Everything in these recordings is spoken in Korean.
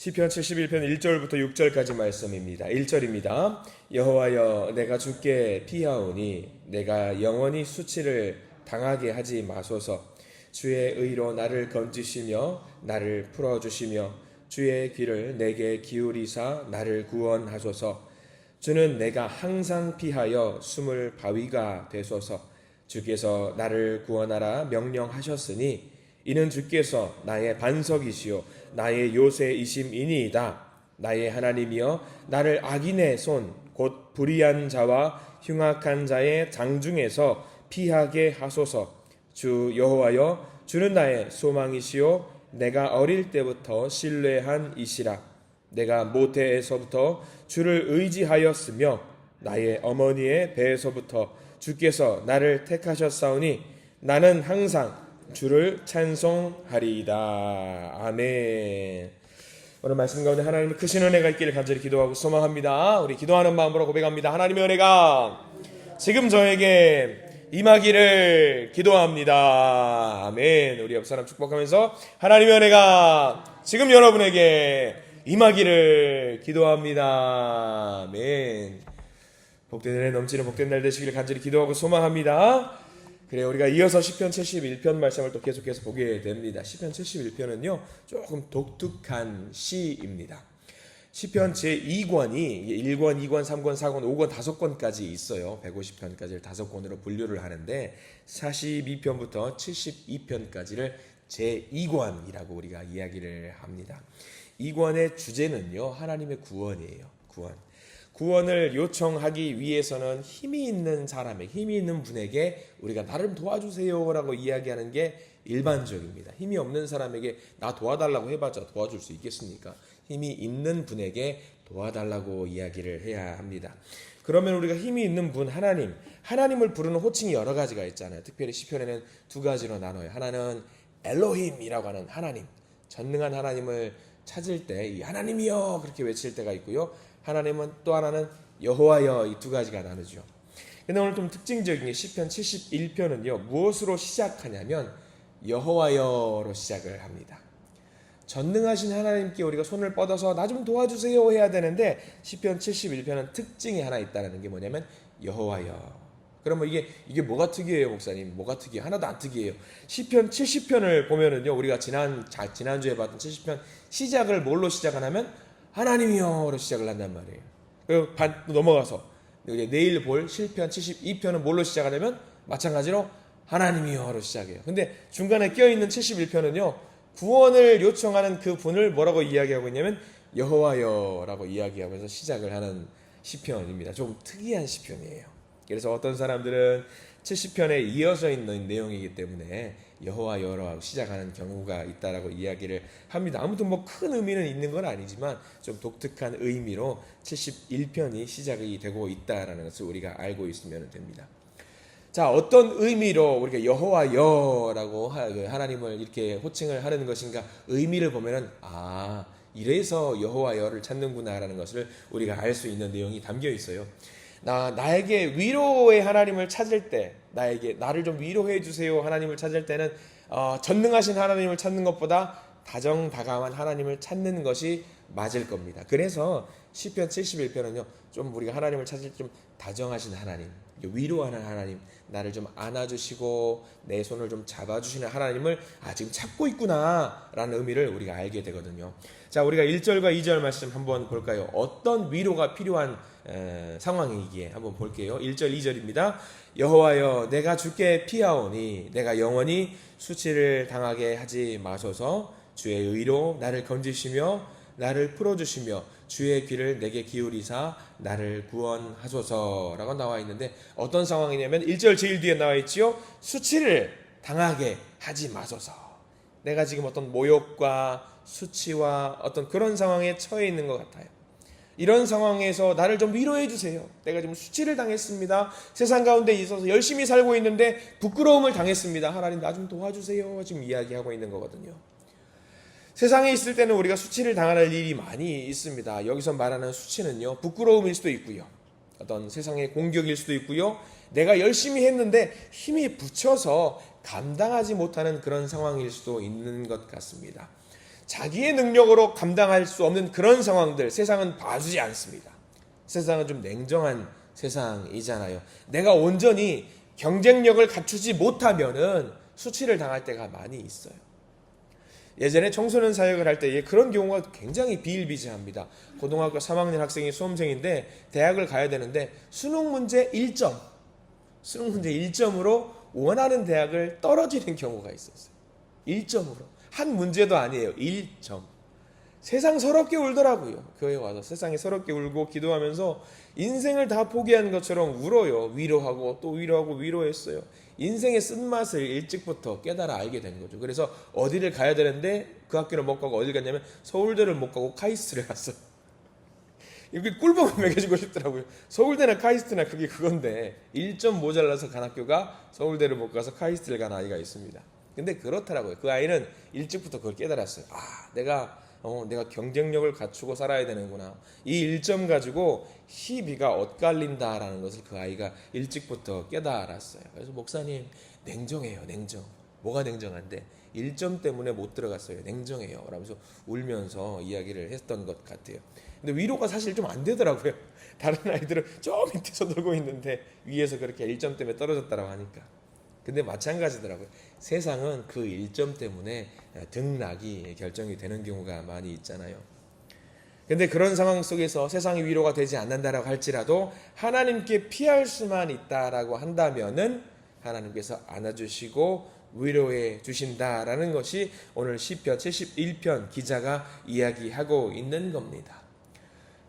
시편 71편 1절부터 6절까지 말씀입니다. 1절입니다. 여호와여 내가 주께 피하오니 내가 영원히 수치를 당하게 하지 마소서. 주의 의로 나를 건지시며 나를 풀어주시며 주의 귀를 내게 기울이사 나를 구원하소서. 주는 내가 항상 피하여 숨을 바위가 되소서. 주께서 나를 구원하라 명령하셨으니 이는 주께서 나의 반석이시요 나의 요새이심이니이다. 나의 하나님이여 나를 악인의 손 곧 불의한 자와 흉악한 자의 장중에서 피하게 하소서. 주 여호와여 주는 나의 소망이시요 내가 어릴 때부터 신뢰한 이시라. 내가 모태에서부터 주를 의지하였으며 나의 어머니의 배에서부터 주께서 나를 택하셨사오니 나는 항상 주를 찬송하리이다. 아멘. 오늘 말씀 가운데 하나님의 크신 은혜가 있기를 간절히 기도하고 소망합니다. 우리 기도하는 마음으로 고백합니다. 하나님의 은혜가 지금 저에게 임하기를 기도합니다. 아멘. 우리 옆 사람 축복하면서 하나님의 은혜가 지금 여러분에게 임하기를 기도합니다. 아멘. 복된 은혜 넘치는 복된 날 되시기를 간절히 기도하고 소망합니다. 그래, 우리가 이어서 시편 71편 말씀을 또 계속해서 보게 됩니다. 시편 71편은요 조금 독특한 시입니다. 시편 제2권이 1권, 2권, 3권, 4권, 5권, 5권까지 있어요. 150편까지를 5권으로 분류를 하는데 42편부터 72편까지를 제2권이라고 우리가 이야기를 합니다. 2권의 주제는요 하나님의 구원이에요. 구원을 요청하기 위해서는 힘이 있는 사람에게, 힘이 있는 분에게 우리가 나를 도와주세요 라고 이야기하는 게 일반적입니다. 힘이 없는 사람에게 나 도와달라고 해봤자 도와줄 수 있겠습니까? 힘이 있는 분에게 도와달라고 이야기를 해야 합니다. 그러면 우리가 힘이 있는 분 하나님을 부르는 호칭이 여러 가지가 있잖아요. 특별히 시편에는 두 가지로 나눠요. 하나는 엘로힘이라고 하는 하나님, 전능한 하나님을 찾을 때 이 하나님이여 그렇게 외칠 때가 있고요. 하나님은 또 하나는 여호와여, 이 두 가지가 나누죠. 근데 오늘 좀 특징적인 게 시편 71편은요 무엇으로 시작하냐면 여호와여로 시작을 합니다. 전능하신 하나님께 우리가 손을 뻗어서 나 좀 도와주세요 해야 되는데 시편 71편은 특징이 하나 있다는 게 뭐냐면 여호와여. 그러면 이게 뭐가 특이해요, 목사님? 뭐가 특이해요? 하나도 안 특이해요. 시편 70편을 보면은요 우리가 지난주에 봤던 70편 시작을 뭘로 시작하냐면 하나님이여로 시작을 한단 말이에요. 그리고 넘어가서 내일 볼 시편 72편은 뭘로 시작하냐면 마찬가지로 하나님이여로 시작해요. 근데 중간에 껴있는 71편은요 구원을 요청하는 그 분을 뭐라고 이야기하고 있냐면 여호와여라고 이야기하면서 시작을 하는 시편입니다. 좀 특이한 시편이에요. 그래서 어떤 사람들은 70편에 이어져 있는 내용이기 때문에 여호와여로 시작하는 경우가 있다라고 이야기를 합니다. 아무튼 뭐 큰 의미는 있는 건 아니지만 좀 독특한 의미로 71편이 시작이 되고 있다라는 것을 우리가 알고 있으면 됩니다. 자, 어떤 의미로 우리가 여호와여라고 하나님을 이렇게 호칭을 하는 것인가 의미를 보면은 이래서 여호와여를 찾는구나라는 것을 우리가 알 수 있는 내용이 담겨 있어요. 나에게 위로의 하나님을 찾을 때, 나를 좀 위로해 주세요 하나님을 찾을 때는 전능하신 하나님을 찾는 것보다 다정다감한 하나님을 찾는 것이 맞을 겁니다. 그래서 시편 71편은요 좀 우리가 하나님을 찾을 때 좀 다정하신 하나님, 위로하는 하나님, 나를 좀 안아주시고 내 손을 좀 잡아주시는 하나님을 지금 찾고 있구나 라는 의미를 우리가 알게 되거든요. 자, 우리가 1절과 2절 말씀 한번 볼까요? 어떤 위로가 필요한 상황이기에 한번 볼게요. 1절 2절입니다. 여호와여 내가 주께 피하오니 내가 영원히 수치를 당하게 하지 마소서. 주의 의로 나를 건지시며 나를 풀어주시며 주의 귀를 내게 기울이사 나를 구원하소서라고 나와 있는데 어떤 상황이냐면 1절 제일 뒤에 나와 있지요. 수치를 당하게 하지 마소서. 내가 지금 어떤 모욕과 수치와 어떤 그런 상황에 처해 있는 것 같아요. 이런 상황에서 나를 좀 위로해 주세요. 내가 지금 수치를 당했습니다. 세상 가운데 있어서 열심히 살고 있는데 부끄러움을 당했습니다. 하나님 나 좀 도와주세요. 지금 이야기하고 있는 거거든요. 세상에 있을 때는 우리가 수치를 당할 일이 많이 있습니다. 여기서 말하는 수치는요 부끄러움일 수도 있고요, 어떤 세상의 공격일 수도 있고요, 내가 열심히 했는데 힘이 붙여서 감당하지 못하는 그런 상황일 수도 있는 것 같습니다. 자기의 능력으로 감당할 수 없는 그런 상황들 세상은 봐주지 않습니다. 세상은 좀 냉정한 세상이잖아요. 내가 온전히 경쟁력을 갖추지 못하면은 수치를 당할 때가 많이 있어요. 예전에 청소년 사역을 할 때 그런 경우가 굉장히 비일비재합니다. 고등학교 3학년 학생이 수험생인데 대학을 가야 되는데 수능 문제 1점으로 원하는 대학을 떨어지는 경우가 있었어요. 1점으로. 한 문제도 아니에요. 1점. 세상 서럽게 울더라고요. 교회 와서 세상에 서럽게 울고 기도하면서 인생을 다 포기한 것처럼 울어요. 위로하고 또 위로하고 위로했어요. 인생의 쓴맛을 일찍부터 깨달아 알게 된 거죠. 그래서 어디를 가야 되는데 그 학교를 못 가고 어딜 갔냐면 서울대를 못 가고 카이스트를 갔어요. 이렇게 꿀밤을 먹여주고 싶더라고요. 서울대나 카이스트나 그게 그건데 1점 모자라서 간 학교가 서울대를 못 가서 카이스트를 간 아이가 있습니다. 근데 그렇더라고요. 그 아이는 일찍부터 그걸 깨달았어요. 내가 경쟁력을 갖추고 살아야 되는구나. 이 1점 가지고 희비가 엇갈린다라는 것을 그 아이가 일찍부터 깨달았어요. 그래서 목사님 냉정해요. 냉정. 뭐가 냉정한데 1점 때문에 못 들어갔어요. 냉정해요. 라면서 울면서 이야기를 했던 것 같아요. 근데 위로가 사실 좀 안 되더라고요. 다른 아이들은 저 밑에서 놀고 있는데 위에서 그렇게 1점 때문에 떨어졌다고 하니까. 근데 마찬가지더라고요. 세상은 그 1점 때문에 등락이 결정이 되는 경우가 많이 있잖아요. 근데 그런 상황 속에서 세상의 위로가 되지 않는다라고 할지라도 하나님께 피할 수만 있다라고 한다면은 하나님께서 안아주시고 위로해 주신다라는 것이 오늘 시편 71편 기자가 이야기하고 있는 겁니다.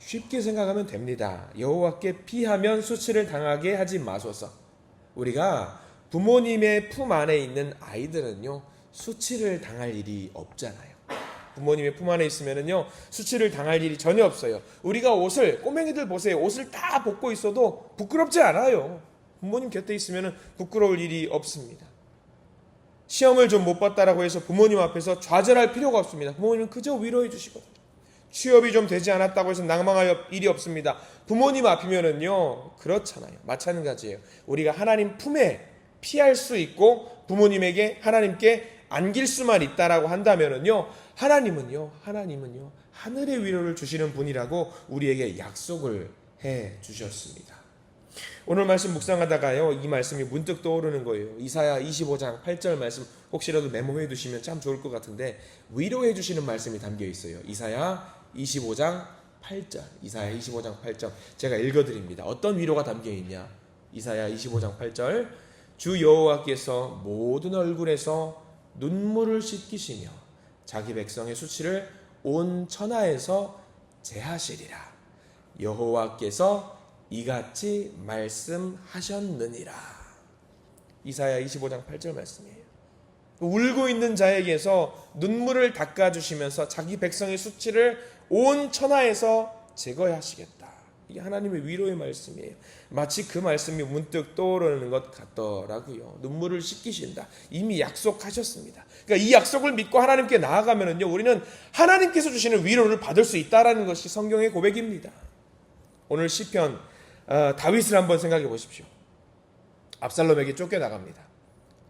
쉽게 생각하면 됩니다. 여호와께 피하면 수치를 당하게 하지 마소서. 우리가 부모님의 품 안에 있는 아이들은요, 수치를 당할 일이 없잖아요. 부모님의 품 안에 있으면은요, 수치를 당할 일이 전혀 없어요. 우리가 꼬맹이들 보세요. 옷을 다 벗고 있어도 부끄럽지 않아요. 부모님 곁에 있으면은 부끄러울 일이 없습니다. 시험을 좀 못 봤다라고 해서 부모님 앞에서 좌절할 필요가 없습니다. 부모님은 그저 위로해 주시거든요. 취업이 좀 되지 않았다고 해서 낭망할 일이 없습니다. 부모님 앞이면은요, 그렇잖아요. 마찬가지예요. 우리가 하나님 품에 피할 수 있고 부모님에게 하나님께 안길 수만 있다라고 한다면은요, 하나님은요 하늘의 위로를 주시는 분이라고 우리에게 약속을 해 주셨습니다. 오늘 말씀 묵상하다가요, 이 말씀이 문득 떠오르는 거예요. 이사야 25장 8절 말씀 혹시라도 메모해 두시면 참 좋을 것 같은데 위로해 주시는 말씀이 담겨 있어요. 이사야 25장 8절 제가 읽어드립니다. 어떤 위로가 담겨 있냐? 이사야 25장 8절 주 여호와께서 모든 얼굴에서 눈물을 씻기시며 자기 백성의 수치를 온 천하에서 제하시리라. 여호와께서 이같이 말씀하셨느니라. 이사야 25장 8절 말씀이에요. 울고 있는 자에게서 눈물을 닦아주시면서 자기 백성의 수치를 온 천하에서 제거하시겠다. 이게 하나님의 위로의 말씀이에요. 마치 그 말씀이 문득 떠오르는 것 같더라고요. 눈물을 씻기신다. 이미 약속하셨습니다. 그러니까 이 약속을 믿고 하나님께 나아가면은요, 우리는 하나님께서 주시는 위로를 받을 수 있다라는 것이 성경의 고백입니다. 오늘 시편 다윗을 한번 생각해 보십시오. 압살롬에게 쫓겨나갑니다.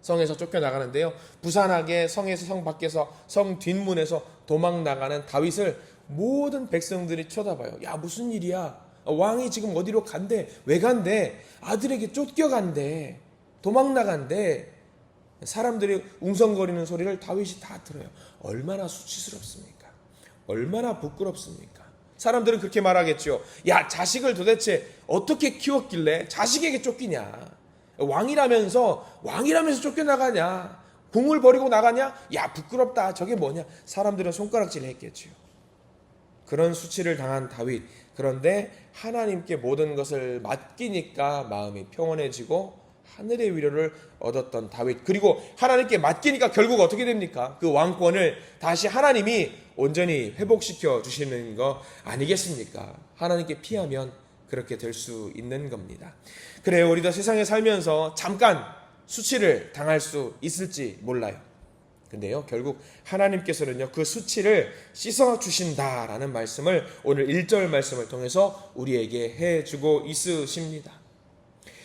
성에서 쫓겨나가는데요, 부산하게 성에서 성 밖에서 성 뒷문에서 도망 나가는 다윗을 모든 백성들이 쳐다봐요. 야, 무슨 일이야? 왕이 지금 어디로 간대? 왜 간대? 아들에게 쫓겨간대. 도망 나간대. 사람들이 웅성거리는 소리를 다윗이 다 들어요. 얼마나 수치스럽습니까? 얼마나 부끄럽습니까? 사람들은 그렇게 말하겠죠. 야, 자식을 도대체 어떻게 키웠길래 자식에게 쫓기냐? 왕이라면서 쫓겨나가냐? 궁을 버리고 나가냐? 야, 부끄럽다. 저게 뭐냐? 사람들은 손가락질을 했겠죠. 그런 수치를 당한 다윗. 그런데 하나님께 모든 것을 맡기니까 마음이 평온해지고 하늘의 위로를 얻었던 다윗. 그리고 하나님께 맡기니까 결국 어떻게 됩니까? 그 왕권을 다시 하나님이 온전히 회복시켜 주시는 거 아니겠습니까? 하나님께 피하면 그렇게 될 수 있는 겁니다. 그래요, 우리도 세상에 살면서 잠깐 수치를 당할 수 있을지 몰라요. 근데요, 결국 하나님께서는요, 그 수치를 씻어주신다라는 말씀을 오늘 1절 말씀을 통해서 우리에게 해주고 있으십니다.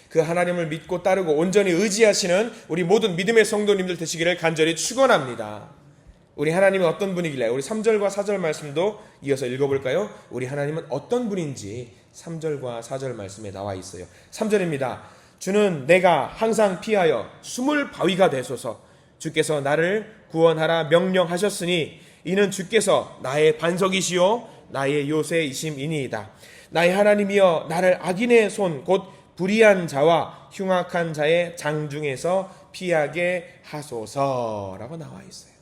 그 하나님을 믿고 따르고 온전히 의지하시는 우리 모든 믿음의 성도님들 되시기를 간절히 축원합니다. 우리 하나님은 어떤 분이길래, 우리 3절과 4절 말씀도 이어서 읽어볼까요? 우리 하나님은 어떤 분인지 3절과 4절 말씀에 나와 있어요. 3절입니다. 주는 내가 항상 피하여 숨을 바위가 되소서. 주께서 나를 구원하라 명령하셨으니 이는 주께서 나의 반석이시요 나의 요새이심이니이다. 나의 하나님이여 나를 악인의 손 곧 불의한 자와 흉악한 자의 장중에서 피하게 하소서라고 나와 있어요.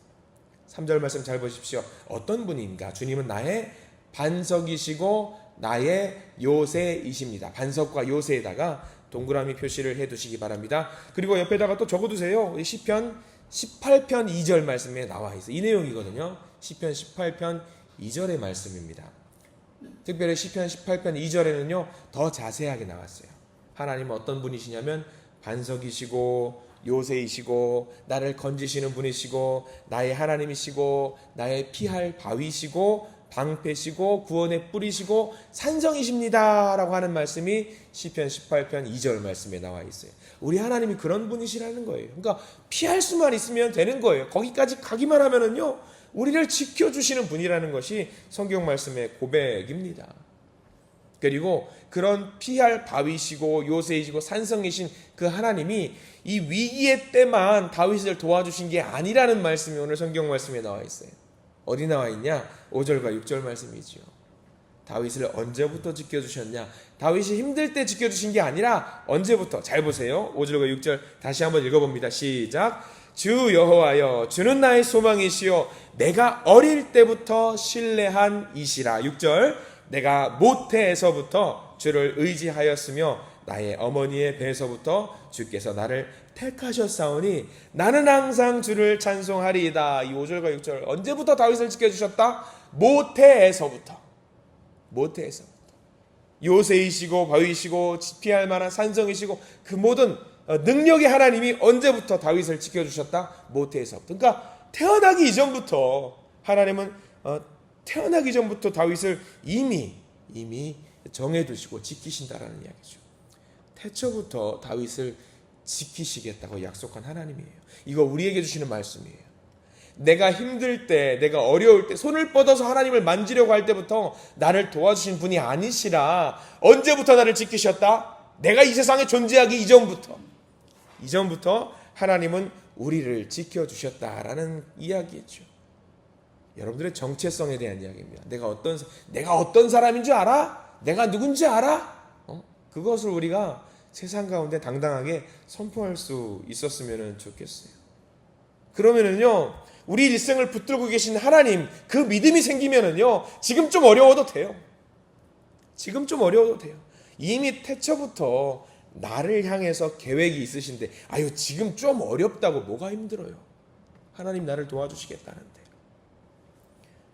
3절 말씀 잘 보십시오. 어떤 분인가? 주님은 나의 반석이시고 나의 요새이십니다. 반석과 요새에다가 동그라미 표시를 해두시기 바랍니다. 그리고 옆에다가 또 적어두세요. 시편 18편 2절 말씀에 나와 있어요. 이 내용이거든요. 시편 18편 2절의 말씀입니다. 특별히 시편 18편 2절에는요 더 자세하게 나왔어요. 하나님은 어떤 분이시냐면 반석이시고 요새이시고 나를 건지시는 분이시고 나의 하나님이시고 나의 피할 바위시고 방패시고 구원의 뿌리시고 산성이십니다 라고 하는 말씀이 시편 18편 2절 말씀에 나와 있어요. 우리 하나님이 그런 분이시라는 거예요. 그러니까 피할 수만 있으면 되는 거예요. 거기까지 가기만 하면은요 우리를 지켜주시는 분이라는 것이 성경 말씀의 고백입니다. 그리고 그런 피할 바위시고 요새이시고 산성이신 그 하나님이 이 위기의 때만 다윗을 도와주신 게 아니라는 말씀이 오늘 성경 말씀에 나와 있어요. 어디 나와 있냐? 5절과 6절 말씀이지요. 다윗을 언제부터 지켜주셨냐? 다윗이 힘들 때 지켜주신 게 아니라 언제부터? 잘 보세요. 5절과 6절 다시 한번 읽어봅니다. 시작. 주 여호와여 주는 나의 소망이시요 내가 어릴 때부터 신뢰한 이시라. 6절 내가 모태에서부터 주를 의지하였으며 나의 어머니의 배에서부터 주께서 나를 택하셨사오니 나는 항상 주를 찬송하리이다. 이 5절과 6절 언제부터 다윗을 지켜주셨다? 모태에서부터. 요새이시고 바위시고 피할 만한 산성이시고 그 모든 능력의 하나님이 언제부터 다윗을 지켜주셨다? 모태에서부터. 그러니까 태어나기 이전부터 하나님은 태어나기 전부터 다윗을 이미 정해두시고 지키신다라는 이야기죠. 태초부터 다윗을 지키시겠다고 약속한 하나님이에요. 이거 우리에게 주시는 말씀이에요. 내가 힘들 때, 내가 어려울 때, 손을 뻗어서 하나님을 만지려고 할 때부터 나를 도와주신 분이 아니시라. 언제부터 나를 지키셨다? 내가 이 세상에 존재하기 이전부터 하나님은 우리를 지켜주셨다라는 이야기죠. 여러분들의 정체성에 대한 이야기입니다. 내가 어떤 사람인 줄 알아? 내가 누군지 알아? 그것을 우리가 세상 가운데 당당하게 선포할 수 있었으면 좋겠어요. 그러면은요, 우리 일생을 붙들고 계신 하나님, 그 믿음이 생기면은요, 지금 좀 어려워도 돼요. 이미 태초부터 나를 향해서 계획이 있으신데, 지금 좀 어렵다고 뭐가 힘들어요? 하나님 나를 도와주시겠다는데.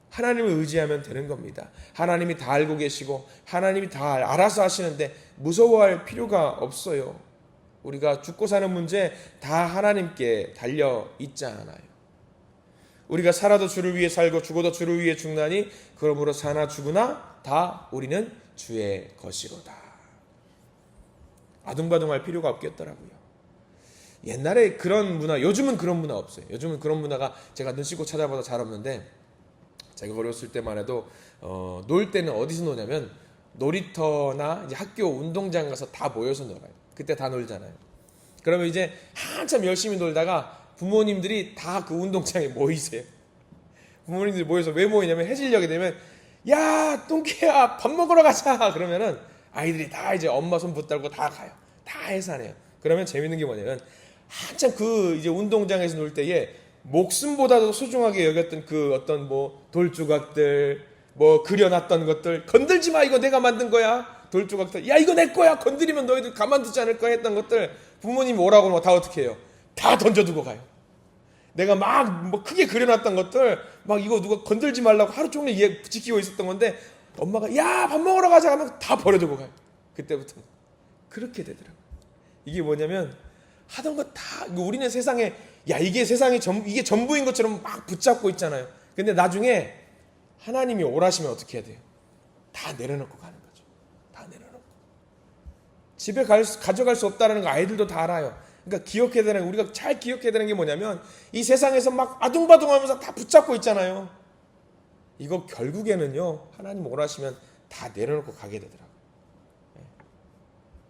하나님을 의지하면 되는 겁니다. 하나님이 다 알고 계시고 하나님이 다 알아서 하시는데 무서워할 필요가 없어요. 우리가 죽고 사는 문제 다 하나님께 달려 있잖아요. 우리가 살아도 주를 위해 살고 죽어도 주를 위해 죽나니 그러므로 사나 죽으나 다 우리는 주의 것이로다. 아둥바둥할 필요가 없겠더라고요. 옛날에 그런 문화, 요즘은 그런 문화 없어요. 요즘은 그런 문화가 제가 눈 씻고 찾아봐도 잘 없는데, 제가 어렸을 때만 해도 놀 때는 어디서 노냐면 놀이터나 이제 학교 운동장 가서 다 모여서 놀아요. 그때 다 놀잖아요. 그러면 이제 한참 열심히 놀다가 부모님들이 다 그 운동장에 모이세요. 부모님들이 모여서 왜 모이냐면 해질녘이 되면 야 똥개야 밥 먹으러 가자 그러면은 아이들이 다 이제 엄마 손 붙들고 다 가요. 다 해산해요. 그러면 재밌는 게 뭐냐면 한참 그 이제 운동장에서 놀 때에 목숨보다도 소중하게 여겼던 그 어떤 뭐 돌조각들, 뭐 그려놨던 것들, 건들지 마, 이거 내가 만든 거야. 돌조각들, 야 이거 내 거야. 건드리면 너희들 가만두지 않을 거야 했던 것들 부모님이 오라고 하면 다 어떻게 해요? 다 던져두고 가요. 내가 막 뭐 크게 그려놨던 것들 막 이거 누가 건들지 말라고 하루 종일 얘 지키고 있었던 건데 엄마가 야 밥 먹으러 가자 하면 다 버려두고 가요. 그때부터 그렇게 되더라고요. 이게 뭐냐면 하던 거 다 우리는 세상에 이게 세상이 이게 전부인 것처럼 막 붙잡고 있잖아요. 근데 나중에 하나님이 오라시면 어떻게 해야 돼요? 다 내려놓고 가는 거죠. 다 내려놓고. 집에 가져갈 수 없다는 거 아이들도 다 알아요. 그러니까 기억해야 되는, 우리가 잘 기억해야 되는 게 뭐냐면 이 세상에서 막 아둥바둥하면서 다 붙잡고 있잖아요. 이거 결국에는요, 하나님 원하시면 다 내려놓고 가게 되더라고요.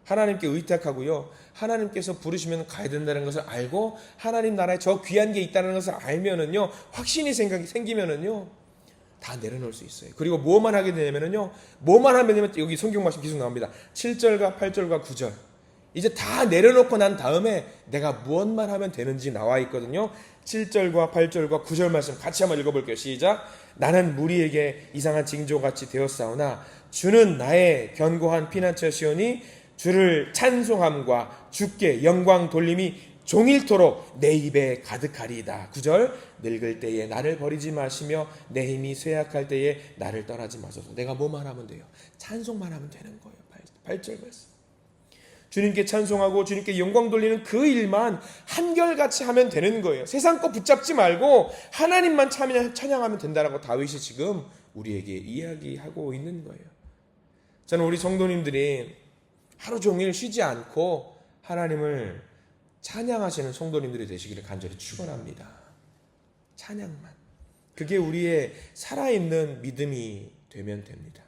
하나님께 의탁하고요, 하나님께서 부르시면 가야 된다는 것을 알고 하나님 나라에 저 귀한 게 있다는 것을 알면은요, 확신이 생기면은요 다 내려놓을 수 있어요. 그리고 뭐만 하게 되냐면은요, 뭐만 하면 여기 성경 말씀 계속 나옵니다. 7절과 8절과 9절 이제 다 내려놓고 난 다음에 내가 무엇만 하면 되는지 나와 있거든요. 7절과 8절과 9절 말씀 같이 한번 읽어볼게요. 시작. 나는 무리에게 이상한 징조같이 되었사오나 주는 나의 견고한 피난처시오니 주를 찬송함과 주께 영광 돌림이 종일토록 내 입에 가득하리이다. 9절. 늙을 때에 나를 버리지 마시며 내 힘이 쇠약할 때에 나를 떠나지 마소서. 내가 뭐만 하면 돼요? 찬송만 하면 되는 거예요. 8절 말씀. 주님께 찬송하고 주님께 영광 돌리는 그 일만 한결같이 하면 되는 거예요. 세상 거 붙잡지 말고 하나님만 찬양하면 된다라고 다윗이 지금 우리에게 이야기하고 있는 거예요. 저는 우리 성도님들이 하루 종일 쉬지 않고 하나님을 찬양하시는 성도님들이 되시기를 간절히 축원합니다. 찬양만. 그게 우리의 살아있는 믿음이 되면 됩니다.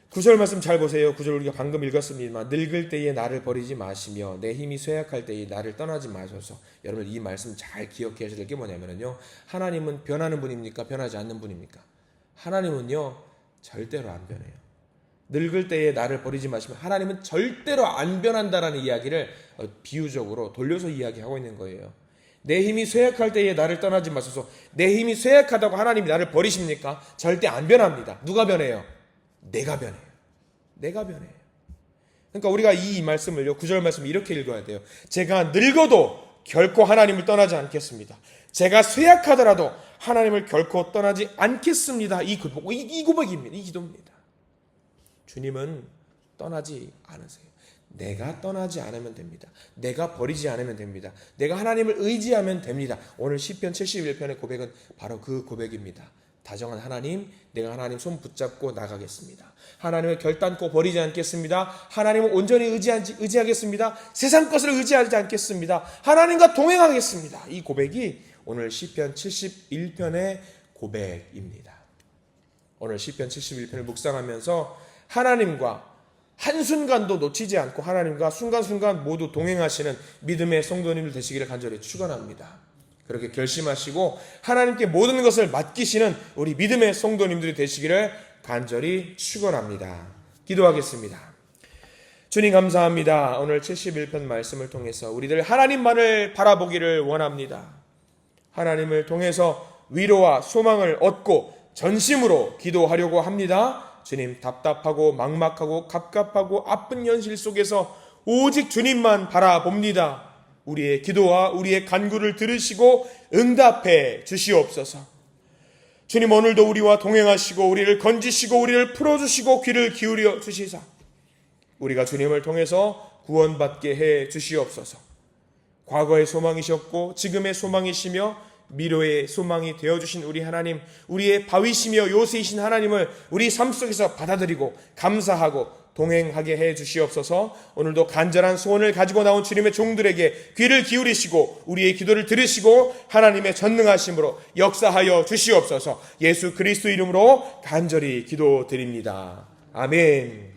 9절 말씀 잘 보세요. 9절 우리가 방금 읽었습니다만, 늙을 때에 나를 버리지 마시며 내 힘이 쇠약할 때에 나를 떠나지 마소서. 여러분 이 말씀 잘 기억해야 될 게 뭐냐면요, 하나님은 변하는 분입니까? 변하지 않는 분입니까? 하나님은요 절대로 안 변해요. 늙을 때에 나를 버리지 마시면 하나님은 절대로 안 변한다라는 이야기를 비유적으로 돌려서 이야기하고 있는 거예요. 내 힘이 쇠약할 때에 나를 떠나지 마소서. 내 힘이 쇠약하다고 하나님이 나를 버리십니까? 절대 안 변합니다. 누가 변해요? 내가 변해요. 내가 변해요. 그러니까 우리가 이 말씀을요, 9절 말씀 이렇게 읽어야 돼요. 제가 늙어도 결코 하나님을 떠나지 않겠습니다. 제가 쇠약하더라도 하나님을 결코 떠나지 않겠습니다. 이 고백입니다. 이 기도입니다. 주님은 떠나지 않으세요. 내가 떠나지 않으면 됩니다. 내가 버리지 않으면 됩니다. 내가 하나님을 의지하면 됩니다. 오늘 시편 71편의 고백은 바로 그 고백입니다. 다정한 하나님, 내가 하나님 손 붙잡고 나가겠습니다. 하나님을 결단코 버리지 않겠습니다. 하나님을 온전히 의지하겠습니다. 세상 것을 의지하지 않겠습니다. 하나님과 동행하겠습니다. 이 고백이 오늘 시편 71편의 고백입니다. 오늘 시편 71편을 묵상하면서 하나님과 한순간도 놓치지 않고 하나님과 순간순간 모두 동행하시는 믿음의 성도님들 되시기를 간절히 축원합니다. 그렇게 결심하시고 하나님께 모든 것을 맡기시는 우리 믿음의 성도님들이 되시기를 간절히 축원합니다. 기도하겠습니다. 주님 감사합니다. 오늘 71편 말씀을 통해서 우리들 하나님만을 바라보기를 원합니다. 하나님을 통해서 위로와 소망을 얻고 전심으로 기도하려고 합니다. 주님, 답답하고 막막하고 갑갑하고 아픈 현실 속에서 오직 주님만 바라봅니다. 우리의 기도와 우리의 간구를 들으시고 응답해 주시옵소서. 주님, 오늘도 우리와 동행하시고 우리를 건지시고 우리를 풀어주시고 귀를 기울여 주시사 우리가 주님을 통해서 구원받게 해 주시옵소서. 과거의 소망이셨고 지금의 소망이시며 미래의 소망이 되어주신 우리 하나님, 우리의 바위시며 요새이신 하나님을 우리 삶 속에서 받아들이고 감사하고 동행하게 해 주시옵소서. 오늘도 간절한 소원을 가지고 나온 주님의 종들에게 귀를 기울이시고 우리의 기도를 들으시고 하나님의 전능하심으로 역사하여 주시옵소서. 예수 그리스도 이름으로 간절히 기도드립니다. 아멘.